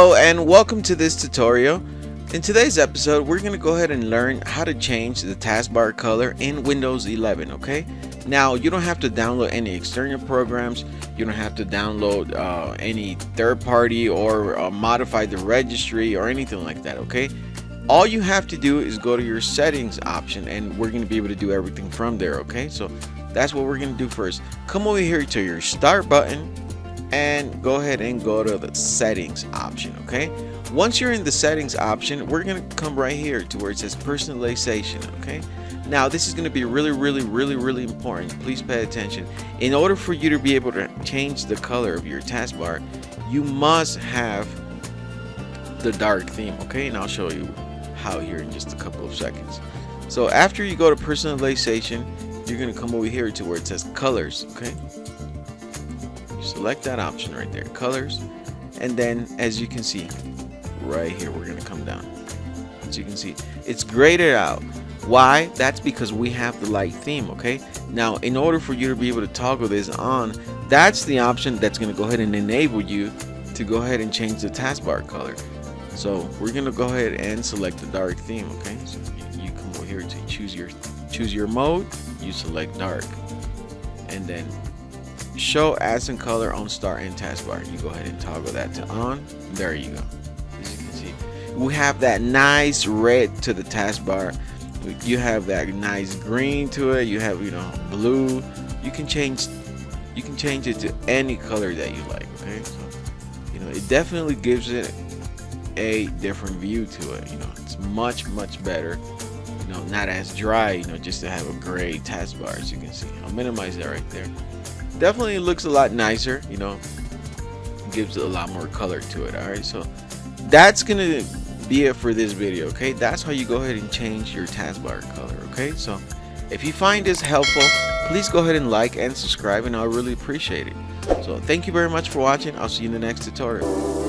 Hello and welcome to this tutorial. In today's episode, we're going to go ahead and learn how to change the taskbar color in Windows 11, okay? Now, you don't have to download any external programs. You don't have to download any third-party or modify the registry or anything like that, okay? All you have to do is go to your settings option and we're going to be able to do everything from there, okay? So that's what we're going to do first. Come over here to your start button and go ahead and go to the settings option, okay? Once you're in the settings option, we're going to come right here to where it says personalization, okay? Now this is going to be really important. Please pay attention. In order for you to be able to change the color of your taskbar, you must have the dark theme, okay? And I'll show you how here in just a couple of seconds. So after you go to personalization, you're going to come over here to where it says colors, okay? You select that option right there, colors, and then as you can see right here, we're going to come down. As you can see, it's graded out. Why? That's because we have the light theme, okay? Now in order for you to be able to toggle this on, that's the option that's going to go ahead and enable you to go ahead and change the taskbar color. So we're going to go ahead and select the dark theme, okay? So you come over here to choose your mode, you select dark, and then show as in color on start and taskbar. You go ahead and toggle that to on. There you go. As you can see, we have that nice red to the taskbar. You have that nice green to it. You have, blue. You can change it to any color that you like, okay? So it definitely gives it a different view to it. It's much better, not as dry, just to have a gray taskbar. As you can see, I'll minimize that right there. Definitely looks a lot nicer, gives it a lot more color to it. All right, so that's gonna be it for this video, okay? That's how you go ahead and change your taskbar color, okay? So if you find this helpful, please go ahead and like and subscribe, and I'll really appreciate it. So thank you very much for watching. I'll see you in the next tutorial.